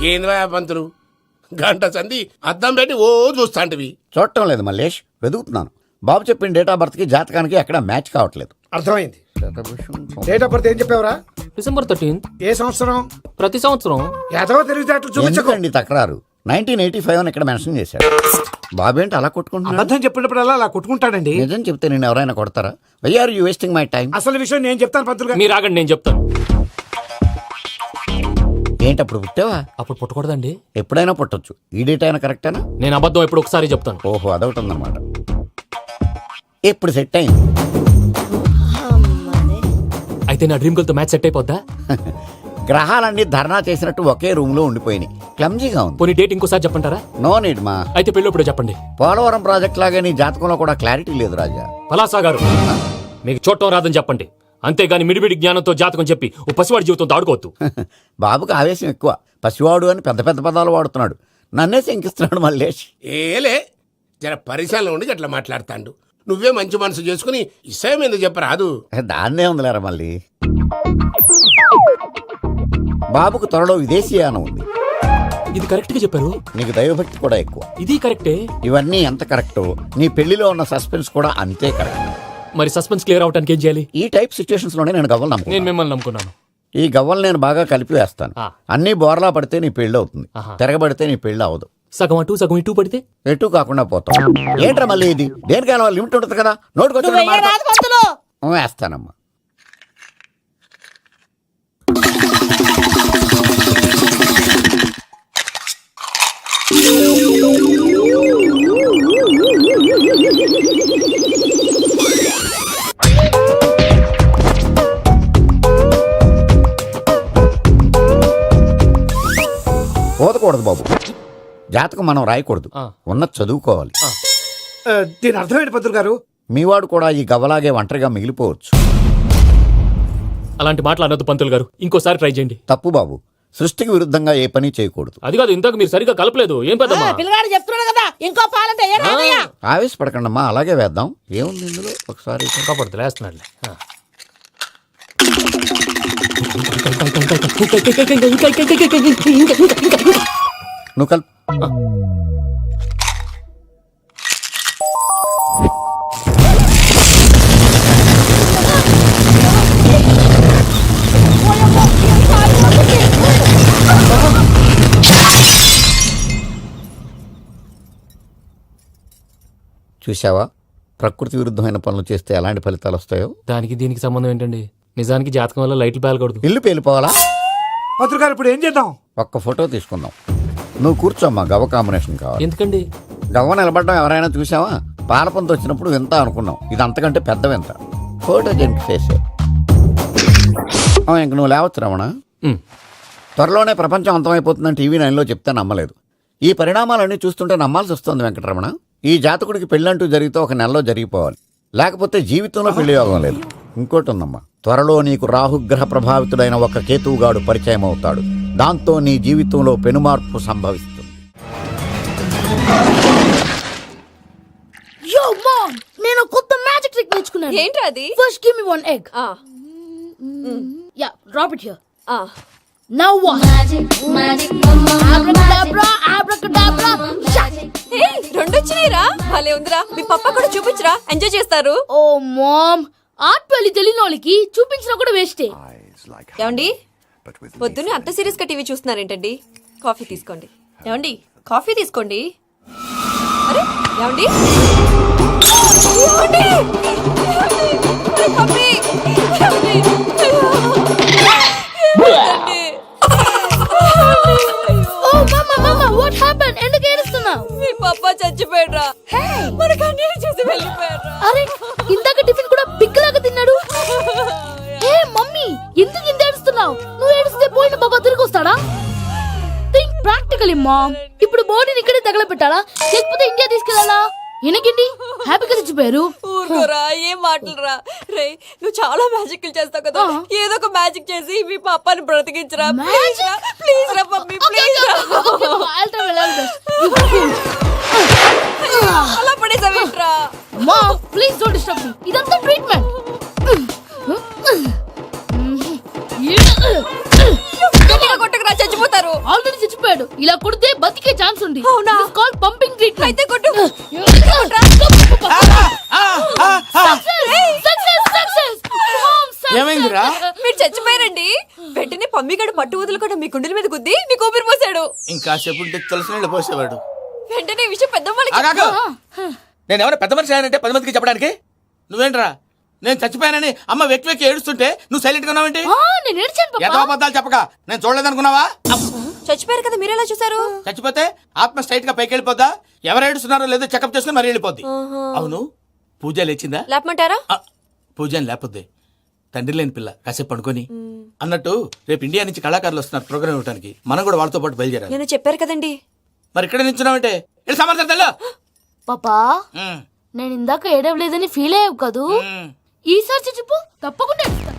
ఏంది పంతులు గంట సంధి అద్దం పెట్టి ఓ చూస్తాంటివి. చూడటం లేదు మల్లేష్, వెతుకుతున్నాను. బాబు చెప్పిన డేట్ ఆఫ్ బర్త్ కి జాతకానికి ఎక్కడ మ్యాచ్ కావట్లేదు. అర్థమైంది. డేట్ ఆఫ్ బర్త్ ఏం చెప్పావురా? December 13th. ఏ సంవత్సరం? ప్రతి సంవత్సరం. ఎదవ తెలివితేటలు చూపించకండి. ఎందుకండి తక్రారు? 1985 అని ఇక్కడ మెన్షన్ చేశాడు. బాబేంటి అలా కొట్టుకుంటున్నాడు? అబద్ధం చెప్పినప్పుడల్లా అలా కొట్టుకుంటాడండి. నిజం చెప్తే నేను ఎవరైనా కొడతారా? Why are you wasting my time? అసలు విషయం నేను చెప్తాను పంతులు గారు. మీరు ఆగండి, నేను చెప్తాను. ఏంటి అప్పుడు పుట్టావా? అప్పుడు పుట్టకూడదండి. ఎప్పుడైనా పుట్టొచ్చు. ఈ డేట్ అయినా కరెక్టేనా? నేను అబద్ధం ఎప్పుడు ఒకసారి చెప్తాను. ఓహో, అదొకటి ఉందన్నమాట. ఇప్పుడు సెట్ అయింది. అయితే నా డ్రీమ్ గర్ల్ తో మ్యాచ్ సెట్ అయిపోద్దా? గ్రహాలన్నీ ధర్నా చేసినట్టు ఒకే రూమ్ లో ఉండిపోయినాయి. క్లమ్జీగా ఉంది. పోనీ డేట్ ఇంకోసారి చెప్పంటారా? నో నీడ్ మా. అయితే పెళ్ళప్పుడు చెప్పండి. పోలవరం ప్రాజెక్ట్ లాగా నీ జాతకంలో కూడా క్లారిటీ లేదు రాజా. పలాసా గారు, మీకు చూడటం రాదని చెప్పండి. అంతేగాని మిడిమిడి జ్ఞానంతో జాతకం చెప్పి ఓ పసివాడి జీవితంతో ఆడుకోవద్దు. బాబుకి ఆవేశం ఎక్కువ. పసివాడు అని పెద్ద పెద్ద పదాలు వాడుతున్నాడు. నన్నే శంకిస్తున్నాడు మల్లేష్. ఏలే జర పరిశాలలో ఉండి అట్లా మాట్లాడతాండు. నువ్వే మంచి మనసు చేసుకుని ఇష్టం ఎందుకు చెప్పరాదు? దాన్నే ఉందిలేరా మళ్ళీ. బాబుకు త్వరలో విదేశీయానం ఉంది. ఇది కరెక్ట్ గా చెప్పారు. నీకు దైవభక్తి కూడా ఎక్కువ. ఇది కరెక్టే. ఇవన్నీ ఎంత కరెక్టో నీ పెళ్లిలో ఉన్న సస్పెన్స్ కూడా అంతే కరెక్ట్. మరి సస్పెన్స్ క్లియర్ అవడానికి ఏం చేయాలి? ఈ టైప్ సిచ్యువేషన్స్ లోనే నేను గవ్వలు నేను నమ్ముకున్నాను. మిమ్మల్ని నమ్ముకున్నాను. ఈ గవ్వలు నేను బాగా కలిపి వేస్తాను. అన్ని బోర్లా పడితే నీ పెళ్లి అవుతుంది. తిరగబడితే నీ పెళ్లి అవదు. సగం అటు సగం ఇటు పడితే ఎటు కాకుండా పోతాం. ఏంట్రా మళ్ళీ ఇది? దేనికైనా లిమిట్ ఉంటుంది కదా. నోటుకొచ్చి వేస్తానమ్మా. పోదకూడదు బాబు. జాతకం మనం రాయకూడదు, ఉన్నది చదువుకోవాలి. దీని అర్థమైంది పంతులు గారు. మీవాడు కూడా ఈ గవ్వలాగే ఒంటరిగా మిగిలిపోవచ్చు. అలాంటి మాటలు అనొద్దు పంతులు గారు. ఇంకోసారి ట్రై చేయండి. తప్పు బాబు. సృష్టికి విరుద్ధంగా ఏ పని చేయకూడదు. అది కాదు, ఇంతకు మీరు సరిగ్గా కలపలేదు. ఏం పెద్దమ్మా? పిల్లగాడు చెప్తున్నాడు కదా, ఇంకో పాలంటే ఆవేశపడకండమ్మా, అలాగే వేద్దాం. ఏముంది ఇందులో? ఒకసారి కాపాడుతు లేస్తున్నాడు. నువ్వు కల్. చూసావా, ప్రకృతి విరుద్ధమైన పనులు చేస్తే ఎలాంటి ఫలితాలు వస్తాయో. దానికి దీనికి సంబంధం ఏంటండి? నిజానికి జాతకం వల్ల లైట్లు పేలకూడదు. ఇల్లు పేలిపోవాలా? పంతులు గారు ఇప్పుడు ఏం చేద్దాం? ఒక్క ఫోటో తీసుకుందాం. నువ్వు కూర్చోమ్మా. గవ్వ కాంబినేషన్ కావాలి. ఎందుకండి? గవ్వ నిలబడడం ఎవరైనా చూసావా? పాలపంత వచ్చినప్పుడు వింత అనుకున్నాం. ఇది అంతకంటే పెద్ద వింత. Photo gent face. ఇంక నువ్వు లేవచ్చు రమణ. త్వరలోనే ప్రపంచం అంతమైపోతుందని టీవీ 9లో చెప్తే నమ్మలేదు. ఈ పరిణామాలన్నీ చూస్తుంటే నమ్మాల్సి వస్తుంది వెంకటరమణ. ఈ జాతకుడికి పెళ్ళంటూ జరిగితే ఒక నెలలో జరిగిపోవాలి, లేకపోతే జీవితంలో పెళ్లి యోగం లేదు. ఇంకోటి ఉందమ్మా, త్వరలో నీకు రాహుగ్రహ ప్రభావితుడైన ఒక కేతువుగాడు పరిచయం అవుతాడు. దాంతో నీ జీవితంలో పెనుమార్పు సంభవిస్తుంది. యో మామ్, నేను కొత్త మ్యాజిక్ ట్రిక్ నేర్చుకున్నాను. ఏంట్రా అది? First give me one egg. Yeah, drop it here. Now what? Magic abracadabra, abracadabra. Hey, రెండు వచ్చినాయిరా. భలే ఉందిరా. మీ పప్ప కూడా చూపించరా, ఎంజాయ్ చేస్తారు. ఓ మామ్, ఆర్ట్ వెళ్ళి తెలియని వాళ్ళకి చూపించినా కూడా వేస్టే. ఏమండి, పొద్దున్నే అంత సీరియస్ గా టీవీ చూస్తున్నారేంటండి? కాఫీ తీసుకోండి. ఏమండి, కాఫీ తీసుకోండి. అరే ఏమండి, ఏమండి? కాఫీ. ఓ మమ్మా మమ్మా, వాట్ హ్యాపెన్? ఎందుకు ఏడుస్తున్నావు? మీ పప్ప చచ్చిపోయాడ్రా. మనకు అన్యాయం చేసి వెళ్ళిపోయాడ్రా. అరే, ఇందాక టిఫిన్ కూడా పిక్కలాగా తిన్నాడు. హే మమ్మీ, ఎందుకు ఇంత ఏడుస్తున్నావు? నువ్వు ఏడిస్తే పోయిన బాబా తిరిగి వస్తాడా? Think practically ma'am. ఇప్పుడు బాడీని ఇక్కడే తగలబెట్టాలా, లేకపోతే ఇండియా తీసుకెళ్లాలా? ఎనకండి హ్యాపీగా చచ్చిపోయారు. ఊరుకోరా, ఏం మాటలురా. రే, నువ్వు చాలా మ్యాజిక్ చేస్తావు కదా, ఏదో ఒక మ్యాజిక్ చేసి మీ పాపాని బ్రతికించరా. ప్లీజ్ రా మమ్మీ, ప్లీజ్ రా. అలా పడేసావేంట్రా? Mom please don't disturb me. ఇదంతా ట్రీట్మెంట్. గట్టిగా కొట్టకురా, చచ్చిపోతారు. ఆల్రెడీ చచ్చిపోయాడు. కొట్టాడు. ఇలా కొడితే బతికే ఛాన్స్ ఉంది. అవునా? Call pumping treatment. అయితే కొట్టు. ఏమైందిరా? మీరు చచ్చిపోయారండి. వెంటనే పమ్మిగాడు పట్టు వదులుకుండా మీ గుండెల మీద గుద్ది మీకు ఊపిరి పోసాడు. ఇంకా సేపు ఉంటే తులసి నీళ్ళు పోసేవాడు. వెంటనే ఈ విషయం పెద్దవాళ్ళకి ఆగాగు. నేను ఎవరైనా పెద్ద మనిషి అయ్యానంటే 10 మందికి చెప్పడానికి? నువ్వేంట్రా నేను చచ్చిపోయానని అమ్మ వెక్కి వెక్కి ఏడుస్తుంటే నువ్వు సైలెంట్ గా ఉన్నావేంటి? నేను ఏడ్చాను పాపా. ఎంతో అబద్ధాలు చెప్పక నేను చూడలేదనుకున్నావా? చచ్చిపోయారు కదా మీరెలా చూసారు? చచ్చిపోతే ఆత్మ స్ట్రైట్ గా పైకి వెళ్ళిపోద్దా? ఎవరు ఏడుస్తున్నారో లేదో చెకప్ చేసుకుని మరీ వెళ్ళిపోద్ది. అవును పూజ లేచిందా? లేపమంటారా? పూజ లేకపోద్ది. తండ్రి లేని పిల్ల కాసేపు పడుకొని అన్నట్టు రేపు ఇండియా నుంచి కళాకారులు వస్తున్నారు ప్రోగ్రామ్ ఇవ్వడానికి. మనం కూడా వాళ్ళతో పాటు బయలుదేరాలి. నేను చెప్పారు కదండి. మరి ఇక్కడ నిల్చున్నావంటే వెళ్ళి సమాధానం పాపా నేను ఇందాక ఏడవలేదని ఫీల్ అయ్యావు కదూ. ఈసారి చచ్చిపో తప్పకుండా ఏడుస్తా.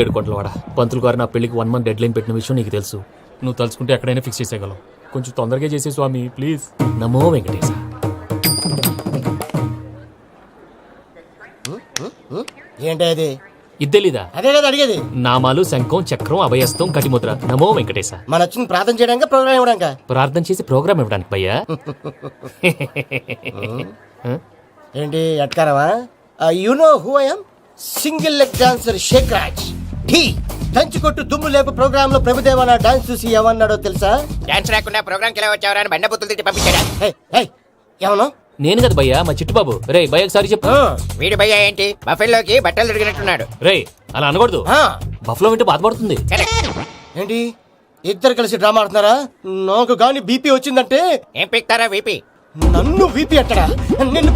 ఏడు కోట్ల వాడ పంతులు గారు నా పెళ్లికి 1 month డెడ్ లైన్ పెట్టిన విషయం నీకు తెలుసు. నువ్వు తలుచుకుంటే ఎక్కడైనా ఫిక్స్ చేసేయగలవు. కొంచెం తొందరగా చేసే స్వామి ప్లీజ్. నమో వెంకటేశ. ఏంటది? ఇద్దెలీదా? అదే కదా అడిగేది. నామాలు శంఖం చక్రం అభయస్తం కటిముద్ర. నమో వెంకటేశ. మన వచ్చింది ప్రార్థన చేయడానికి ప్రోగ్రామ్ ఇవ్వడానికి. ప్రార్థన చేసి ప్రోగ్రామ్ ఇవ్వడానికి భయ్యా. ఏంటి ఎట్కారవా? You know who I am? Single leg dancer Sheikh Raj. టీ దంచి కొట్టు దుమ్ము లేపు ప్రోగ్రామ్ లో ప్రభుదేవ నా డాన్స్ చూసి ఏమన్నాడో తెలుసా? డాన్స్ రాకుండా ప్రోగ్రామ్ కి ఎలా వచ్చావరా అని బండ బుద్ధులు తిట్టి పంపించాడా? ఏమన్నా? నేను కదా భయ్యా మా చిట్టుబాబు. రే భయ్య ఒకసారి చెప్పు. వీడి భయ్య ఏంటి బఫెల్లోకి బట్టలు తిరిగినట్టున్నాడు. రే అలా అనకూడదు. బఫ్లో వింటే బాధపడుతుంది. ఏంటి ఇద్దరు కలిసి డ్రామా ఆడుతున్నారా? నాకు గాని బీపీ వచ్చిందంటే ఏం పిక్తారా వీపీ? నన్ను వీపీ అట్టడా? నిన్ను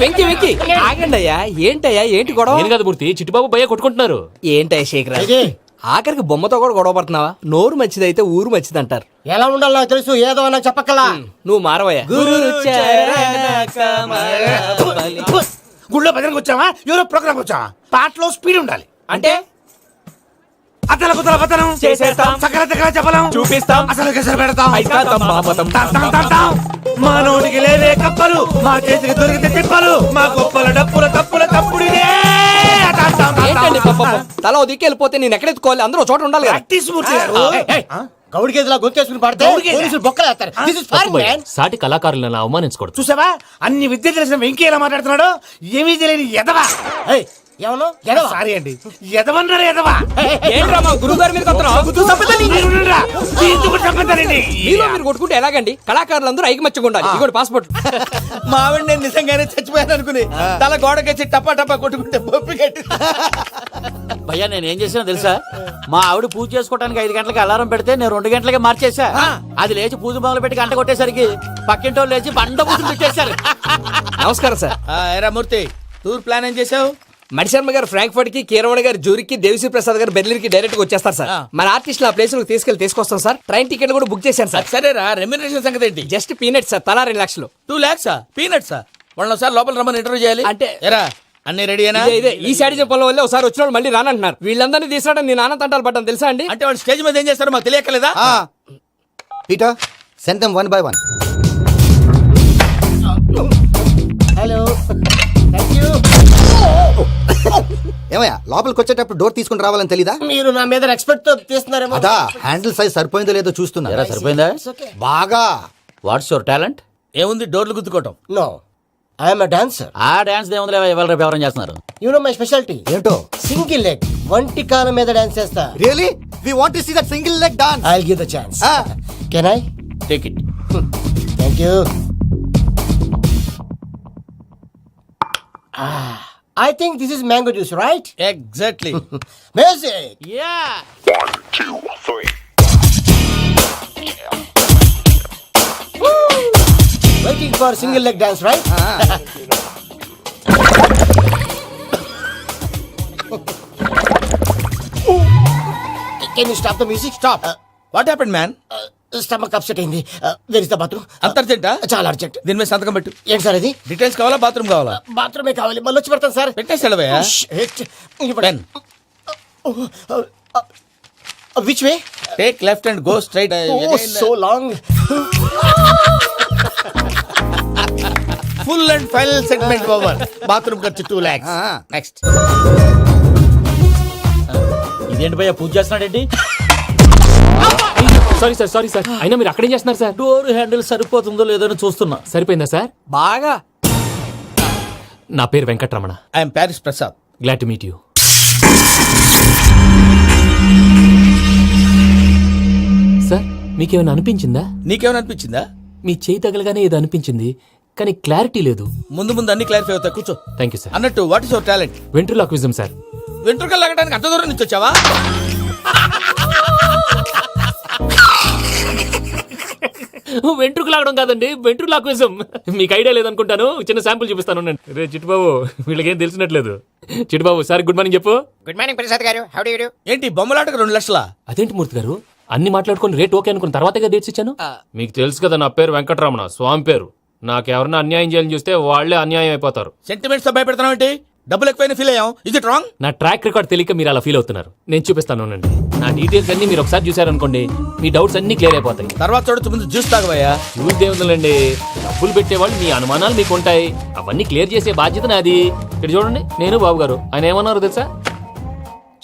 వెంకి వెంకి ఆగండి అయ్యా. ఏంటయ్యా ఏంటి గొడవ? నేను కదా మూర్తి చిట్టుబాబు భయ్య కొట్టుకుంటున్నారు. ఏంటయ్యా శేఖర్ ఆఖరికి బొమ్మతో కూడా గొడవ పడుతున్నావా? నోరు మంచిదైతే ఊరు మంచిది అంటారు. ఎలా ఉండాలో నాకు తెలుసు, ఏదో నాకు చెప్పక్కలా. నువ్వు మారవయ్యా. గుళ్ళో భజనకు వచ్చావా? ఎవరో ప్రోగ్రామ్ వచ్చావా? పాటలో స్పీడ్ ఉండాలి. అంటే అతల కుతల పతనం చేసేస్తాం. సకల దగ్గర చెప్పలేం. చూపిస్తాం. అసలు గసలు పెడతాం. అయితాం మామతం. మా నోటికి లేవే కప్పలు, మా చేతికి దొరికితే తిప్పలు, మా గొప్పల డప్పుల తప్పుల తప్పుడిదే. ఏంటండి పాపం? తల ఓ దిక్కు వెళ్ళిపోతే నేను ఎక్కడెత్తుకోవాలి? అందరూ ఒక చోట ఉండాలి కదా. ప్రాక్టీస్ మూర్తి గారు. గౌడికి ఎదులా గొంతేసుకుని పడితే పోలీసులు బొక్కలేస్తారు. This is fun, man. సాటి కళాకారులను అవమానించకూడదు. చూసావా అన్ని విద్య తెలిసిన వెంకీ ఎలా మాట్లాడుతున్నాడు? ఏమీ తెలియని ఎదవా. ఏమన్నా? సారీ అండి, ఎదవన్నారు ఎదవా. ఏంట్రా మా గురువు గారి మీద మీలో మీరు కొట్టుకుంటే ఎలాగండి? కళాకారులందరూ ఐకమత్యంగా ఉండాలి. ఇదిగోండి పాస్పోర్ట్. మా ఆవిడ నేను నిజంగానే చచ్చిపోయాను అనుకుని తల గోడకొచ్చి టపా టపా కొట్టుకుంటే బొప్పి కట్టి. భయ్యా నేను ఏం చేసినా తెలుసా? మా ఆవిడ పూజ చేసుకోవడానికి 5 గంటలకి అలారం పెడితే నేను 2 గంటలకే మార్చేసా. అది లేచి పూజ మొదలు పెట్టి గంట కొట్టేసరికి పక్కింటోళ్ళు లేచి బండ పూజలు పెట్టేశారు. నమస్కారం సార్. ఏరా మూర్తి టూర్ ప్లాన్ ఏం చేసావు? మణిశర్మ గారు ఫ్రాంక్ఫర్ట్ కి, కీరవణ గారు జూరికి, దేవిశ్రీ ప్రసాద్ గారు బెర్లిన్ కి డైరెక్ట్ గా వచ్చేస్తారు సార్. మన ఆర్టిస్ట్ ఆ ప్లేస్ తీసుకొస్తాం సార్. ట్రైన్ టికెట్ కూడా బుక్ చేశాను సార్. సరేరా రెమ్యూనరేషన్ సంగతి ఏంటి? Just peanuts sir. తలా 2 లక్షలు. 2 lakhs పీనట్సా? వాళ్ళని ఒకసారి లోపల రమ్మని ఇంటర్వ్యూ చేయాలి. అంటే ఎరా అన్ని రెడీ అయినా? ఇదే ఈ సైడ్ చెప్పడం వల్ల ఒకసారి వచ్చిన వాళ్ళు మళ్ళీ రానంటున్నారు. వీళ్ళందరినీ తీసుకురావడం నేను నాన్న తంటాలు పడ్డాను తెలుసా అండి? అంటే వాళ్ళు స్టేజ్ మీద ఏం చేస్తారో మాకు తెలియకలేదా? Peter send them one by one. Hello thank you. ఏమయ్యా లోపలికి వచ్చేటప్పుడు డోర్ తీసుకుని రావాలని తెలీదా? మీరు నా మీద ఎక్స్పెక్ట్ తో తీస్తున్నారేమో. అదా హ్యాండిల్ సైజ్ సరిపోయిందో లేదో చూస్తున్నా. సరిపోయిందా? బాగా. What's your talent? ఏముంది డోర్లు గుద్దుకోవటం. No I'm dancer. ఆ డాన్స్ దేవుందిలే ఇవాళ రేపు ఎవరైనా చేస్తున్నారు. యు నో మై స్పెషాలిటీ ఏంటో? సింగిల్ లెగ్ వంటి కాలం మీద డాన్స్ చేస్తా. Really we want to see that single leg dance. I will give the chance. Can I take it. Thank you. I think this is mango juice, right? Exactly. Music. Yeah. 1, 2, 3. Waiting for single leg dance, right? Can you stop the music? Stop. What happened man? Stomach upset అయింది. Where is the bathroom? అంత అర్జెంటా? చాలా urgent. దీని మీద సంతకం పెట్టు. ఏంటి sir ఇది? డీటెయిల్స్ కావాలా బాత్రూమ్ కావాలా? బాత్రూమే కావాలి. మళ్ళీ వచ్చి పెడతాను సార్. పెట్టేసాడవయ్యా. Pen which way? Take left and go straight. Oh, so long. Full and final segment over. Bathroom ఖర్చు 2 lakhs. నెక్స్ట్ అదేంటి భయ్యా పూజ చేస్తున్నాడేంటి? Sorry sir, sorry sir. అయినా మీరు అక్కడేం చేస్తున్నారు సార్? డోర్ హ్యాండిల్ సరిపోతుందో లేదో అని చూస్తున్నా. సరిపోయిందా సార్? బాగా. నా పేరు Venkatramana. I'm Paris Prasad. Glad to meet you. Sir మీకేమైనా అనిపించిందా? నీకేమైనా అనిపించిందా? మీ చేయి తగలగానే ఏదో అనిపించింది, కానీ క్లారిటీ లేదు. ముందు ముందు అన్ని క్లారిఫై అవుతాయి, కూర్చో. Thank you sir. అన్నట్టు what is your talent? Ventriloquism sir. వెంట్రుకలు లాగడానికి అంత దూరం నుంచి వచ్చావా? వెంట్రుకు లాగడం కాదండి, వెంట్రులాక్విజం. మీకు ఐడియా లేదనుకుంటాను, చిన్న శాంపుల్ చూపిస్తాను. రే చిట్టుబాబు, వీళ్ళకేం తెలిసినట్లేదు. చిట్టుబాబు సార్ గుడ్ మార్నింగ్ చెప్పు. Good morning Prasad garu, how do you do? ఏంటి బొమ్మలాటకు 2 లక్షలా? అదేంటి మూర్తి గారు, అన్ని మాట్లాడుకుని రేట్ ఓకే అనుకున్న తర్వాతగా డేట్స్ ఇచ్చాను. మీకు తెలుసు కదా నా పేరు వెంకటరమణ, స్వామి పేరు. నాకెవరన్నా అన్యాయం చేయాలని చూస్తే వాళ్లే అన్యాయం అయిపోతారు. సెంటిమెంట్స్ తో భయపెడతావు ఏంటి? డబ్బులు ఎక్కువైనా ఫీల్ అయ్యాం. ఇది రాంగ్. నా ట్రాక్ రికార్డ్ తెలియక మీరు అలా ఫీల్ అవుతున్నారు. నేను చూపిస్తాను ఉండండి. నా డీటెయిల్స్ అన్ని మీరు ఒకసారి చూసారనుకోండి, మీ డౌట్స్ అన్ని క్లియర్ అయిపోతాయి. తర్వాత చూడొచ్చు, ముందు జ్యూస్ తాగవయ్యా. చూసి దేవుందండి, డబ్బులు పెట్టేవాళ్ళు మీ అనుమానాలు మీకు ఉంటాయి, అవన్నీ క్లియర్ చేసే బాధ్యత నాది. ఇక్కడ చూడండి, నేను బాబు గారు. ఆయన ఏమన్నారు తెలుసా?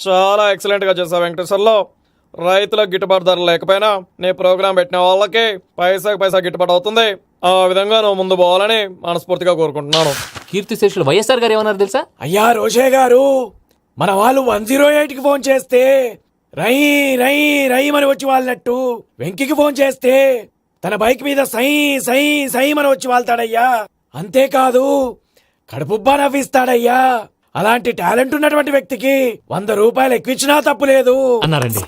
చాలా ఎక్సలెంట్ గా చేసావు వెంకటేశ్వర్లో. రైతులకు గిట్టుబాటు ధర లేకపోయినా నీ ప్రోగ్రాం పెట్టిన వాళ్ళకి పైసాకి పైసా గిట్టుబాటు అవుతుంది. ఆ విధంగా నువ్వు ముందు పోవాలని మనస్ఫూర్తిగా కోరుకుంటున్నాను. కీర్తి శేషులు వైఎస్ఆర్ గారు ఏమన్నారు తెలుసా? అయ్యా రోషే గారు, మన వాళ్ళు 108కి ఫోన్ చేస్తే రై రై రై అని వచ్చి వాళ్ళనట్టు, వెంకికి ఫోన్ చేస్తే తన బైక్ మీద సై సై సై అని వచ్చి వాళ్తాడయ్యా. అంతేకాదు కడుపుబ్బా నవ్విస్తాడయ్యా. అలాంటి టాలెంట్ ఉన్నటువంటి వ్యక్తికి 100 రూపాయలు ఎక్కువచ్చినా తప్పు లేదు అన్నారండి.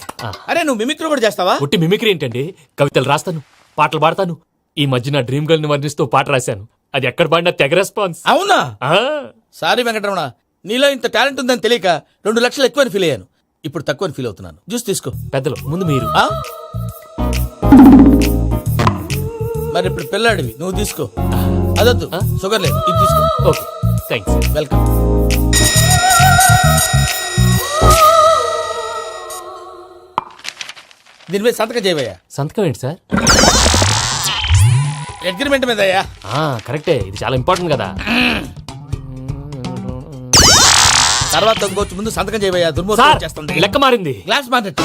అరే నువ్వు మిమిక్రీ కూడా చేస్తావా? ఒట్టి మిమిక్రీ ఏంటండి, కవితలు రాస్తాను, పాటలు పాడతాను. ఈ మధ్య నా డ్రీమ్ గర్ల్ ని వర్ణిస్తూ పాట రాశాను, అది ఎక్కడ పాడినా తెగ రెస్పాన్స్. అవునా? సారీ వెంకటరమణ, నీలో ఇంత టాలెంట్ ఉందని తెలియక 2 లక్షలు ఎక్కువని ఫీల్ అయ్యాను. ఇప్పుడు తక్కువని ఫీల్ అవుతున్నాను. జ్యూస్ తీసుకో. పెద్దలు ముందు మీరు. మరి ఇప్పుడు పిల్లాడివి, నువ్వు తీసుకో. అదొద్దు, షుగర్ లేదు, ఇది తీసుకో. Okay thanks. వెల్కమ్. దీని మీద సంతకం చేయవయ్యా. సంతకం ఏంటి సార్? అగ్రిమెంట్ మీద అయ్యా. కరెక్టే, ఇది చాలా ఇంపార్టెంట్ కదా. తర్వాత ఇంకొచ్చి ముందు సంతకం చేయవయ్యా. సార్ దుర్మోహం చేస్తుంది. లెక్క మారింది. Glass market.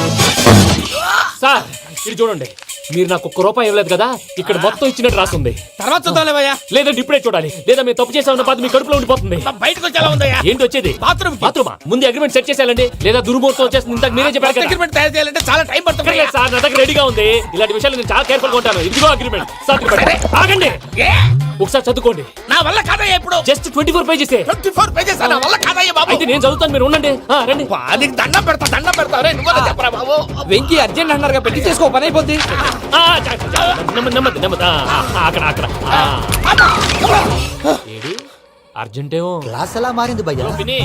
సార్ ఇది చూడండి, మీరు నాకు ₹1 ఇవ్వలేదు కదా, ఇక్కడ మొత్తం ఇచ్చినట్టు రాస్తుంది. తర్వాత చూద్దాంలేవయ్యా. లేదంటే ఇప్పుడే చూడాలి, లేదా మేము తప్పు చేసామన్న బాధ మీ కడుపులో ఉండిపోతుంది. బయటకు వచ్చేలా ఉందయ్యా. ఏంటి వచ్చేది? బాత్రూమ్. బాత్రూమా? ముందు అగ్రిమెంట్ సెట్ చేసేయాలండి, లేదా దుర్మూర్తం వచ్చేస్తుంది. ఇంతకు మీరే చెప్పారు కదా. అగ్రిమెంట్ తయారు చేయాలంటే చాలా టైం పడుతుంది. లేదు సార్, నా దగ్గర రెడీగా ఉంది. ఇలాంటి విషయాలు నేను చాలా కేర్ఫుల్ గా ఉంటాను. ఇదిగో అగ్రిమెంట్. ఆగండి, ఒకసారి చదువుకోండి. నా వల్ల కాదయ్యా. ఇప్పుడు జస్ట్ 24 పేజెస్. 24 పేజెస్ నా వల్ల కాదయ్యా బాబు. అయితే నేను చదువుతాను, మీరు ఉండండి. రండి. నీకు దండం పెడతా. రే నువ్వు చెప్పరా బాబు. వెంకీ అర్జెంట్ అన్నారుగా, పెట్టి చేసుకో, పని అయిపోద్ది. నెమ్మది. అక్కడ ఏడు అర్జెంటేమో. క్లాస్ ఎలా మారింది భయ్యా?